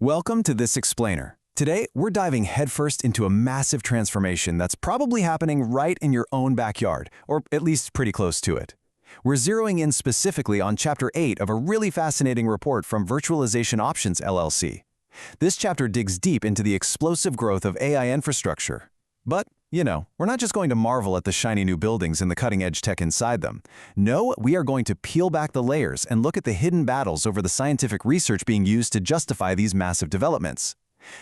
Welcome to This Explainer. Today, we're diving headfirst into a massive transformation that's probably happening right in your own backyard, or at least pretty close to it. We're zeroing in specifically on Chapter 8 of a really fascinating report from Virtualization Options LLC. This chapter digs deep into the explosive growth of AI infrastructure. But, we're not just going to marvel at the shiny new buildings and the cutting-edge tech inside them. No, we are going to peel back the layers and look at the hidden battles over the scientific research being used to justify these massive developments.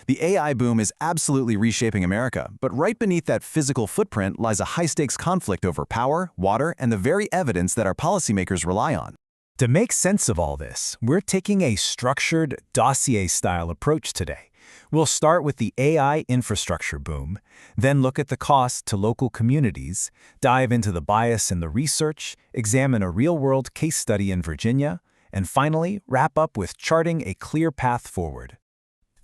The AI boom is absolutely reshaping America, but right beneath that physical footprint lies a high-stakes conflict over power, water, and the very evidence that our policymakers rely on. To make sense of all this, we're taking a structured, dossier-style approach today. We'll start with the AI infrastructure boom, then look at the cost to local communities, dive into the bias in the research, examine a real-world case study in Virginia, and finally wrap up with charting a clear path forward.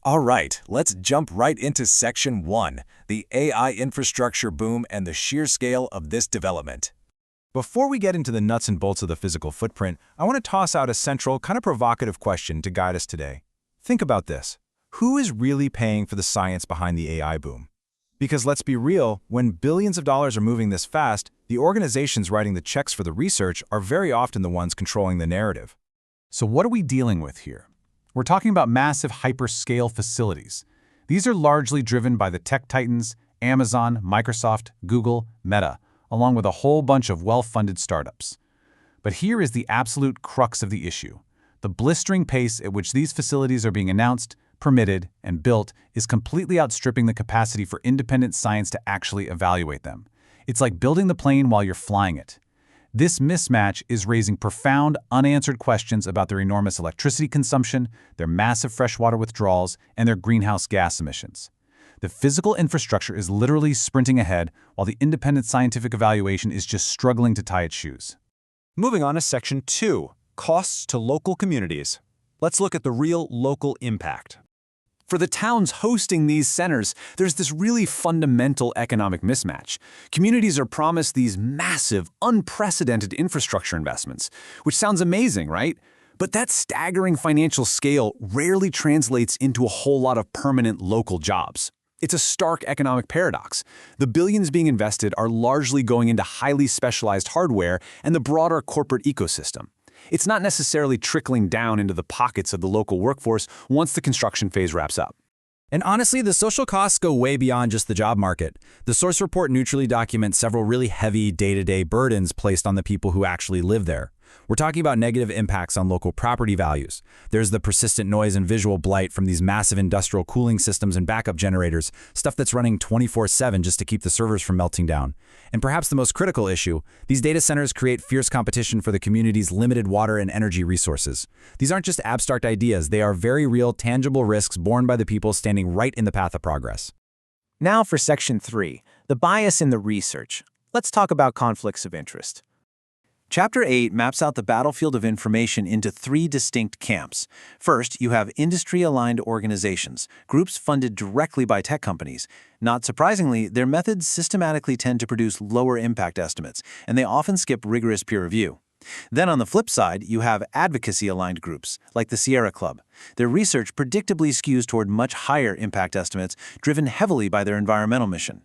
All right, let's jump right into Section 1, the AI infrastructure boom and the sheer scale of this development. Before we get into the nuts and bolts of the physical footprint, I want to toss out a central, kind of provocative question to guide us today. Think about this. Who is really paying for the science behind the AI boom? Because let's be real, when billions of dollars are moving this fast, the organizations writing the checks for the research are very often the ones controlling the narrative. So what are we dealing with here? We're talking about massive hyperscale facilities. These are largely driven by the tech titans, Amazon, Microsoft, Google, Meta, along with a whole bunch of well-funded startups. But here is the absolute crux of the issue. The blistering pace at which these facilities are being announced, permitted, and built is completely outstripping the capacity for independent science to actually evaluate them. It's like building the plane while you're flying it. This mismatch is raising profound, unanswered questions about their enormous electricity consumption, their massive freshwater withdrawals, and their greenhouse gas emissions. The physical infrastructure is literally sprinting ahead, while the independent scientific evaluation is just struggling to tie its shoes. Moving on to Section 2, costs to local communities. Let's look at the real local impact. For the towns hosting these centers, there's this really fundamental economic mismatch. Communities are promised these massive, unprecedented infrastructure investments, which sounds amazing, right? But that staggering financial scale rarely translates into a whole lot of permanent local jobs. It's a stark economic paradox. The billions being invested are largely going into highly specialized hardware and the broader corporate ecosystem. It's not necessarily trickling down into the pockets of the local workforce once the construction phase wraps up. And honestly, the social costs go way beyond just the job market. The source report neutrally documents several really heavy day-to-day burdens placed on the people who actually live there. We're talking about negative impacts on local property values. There's the persistent noise and visual blight from these massive industrial cooling systems and backup generators, stuff that's running 24/7 just to keep the servers from melting down. And perhaps the most critical issue, these data centers create fierce competition for the community's limited water and energy resources. These aren't just abstract ideas, they are very real, tangible risks borne by the people standing right in the path of progress. Now for Section 3, the bias in the research. Let's talk about conflicts of interest. Chapter 8 maps out the battlefield of information into three distinct camps. First, you have industry-aligned organizations, groups funded directly by tech companies. Not surprisingly, their methods systematically tend to produce lower impact estimates, and they often skip rigorous peer review. Then on the flip side, you have advocacy-aligned groups, like the Sierra Club. Their research predictably skews toward much higher impact estimates, driven heavily by their environmental mission.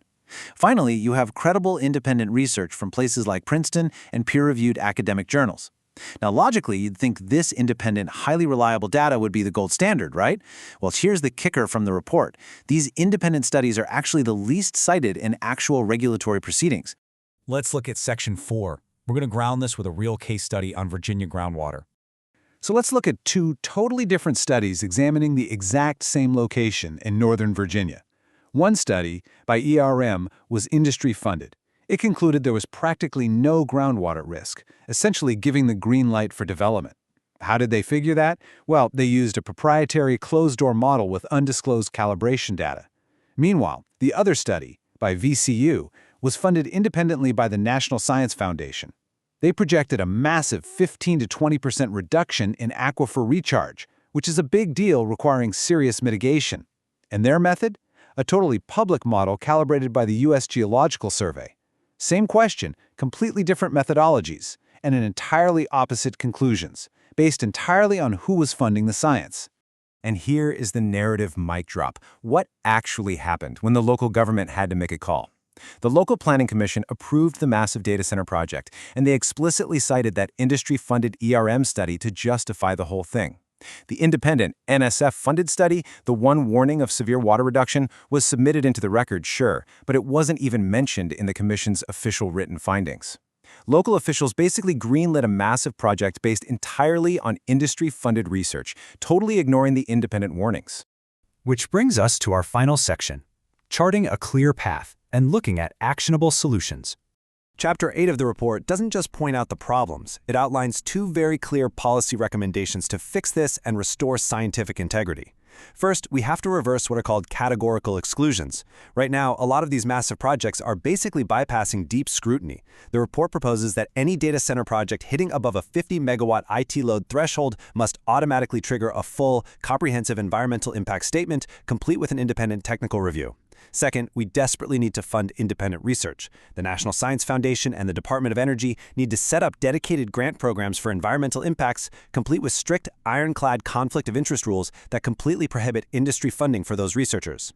Finally, you have credible independent research from places like Princeton and peer-reviewed academic journals. Now, logically, you'd think this independent, highly reliable data would be the gold standard, right? Well, here's the kicker from the report. These independent studies are actually the least cited in actual regulatory proceedings. Let's look at Section 4. We're going to ground this with a real case study on Virginia groundwater. So let's look at two totally different studies examining the exact same location in Northern Virginia. One study, by was industry-funded. It concluded there was practically no groundwater risk, essentially giving the green light for development. How did they figure that? Well, they used a proprietary closed-door model with undisclosed calibration data. Meanwhile, the other study, by VCU, was funded independently by the National Science Foundation. They projected a massive 15 to 20% reduction in aquifer recharge, which is a big deal requiring serious mitigation. And their method? A totally public model calibrated by the U.S. Geological Survey. Same question, completely different methodologies, and an entirely opposite conclusions, based entirely on who was funding the science. And here is the narrative mic drop. What actually happened when the local government had to make a call? The Local Planning Commission approved the massive data center project, and they explicitly cited that industry-funded ERM study to justify the whole thing. The independent, NSF-funded study, the one warning of severe water reduction, was submitted into the record, sure, but it wasn't even mentioned in the Commission's official written findings. Local officials basically greenlit a massive project based entirely on industry-funded research, totally ignoring the independent warnings. Which brings us to our final section, charting a clear path and looking at actionable solutions. Chapter 8 of the report doesn't just point out the problems, it outlines 2 very clear policy recommendations to fix this and restore scientific integrity. First, we have to reverse what are called categorical exclusions. Right now, a lot of these massive projects are basically bypassing deep scrutiny. The report proposes that any data center project hitting above a 50-megawatt IT load threshold must automatically trigger a full, comprehensive environmental impact statement, complete with an independent technical review. Second, we desperately need to fund independent research. The National Science Foundation and the Department of Energy need to set up dedicated grant programs for environmental impacts, complete with strict, ironclad conflict of interest rules that completely prohibit industry funding for those researchers.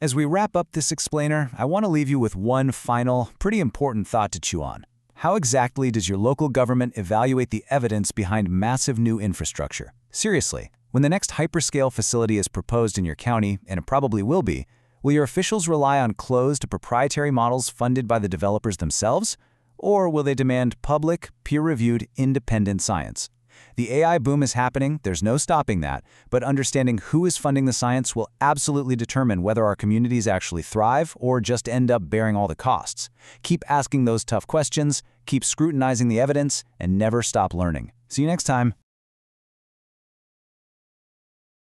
As we wrap up this explainer, I want to leave you with one final, pretty important thought to chew on. How exactly does your local government evaluate the evidence behind massive new infrastructure? Seriously, when the next hyperscale facility is proposed in your county, and it probably will be, will your officials rely on closed, proprietary models funded by the developers themselves? Or will they demand public, peer-reviewed, independent science? The AI boom is happening, there's no stopping that, but understanding who is funding the science will absolutely determine whether our communities actually thrive or just end up bearing all the costs. Keep asking those tough questions, keep scrutinizing the evidence, and never stop learning. See you next time.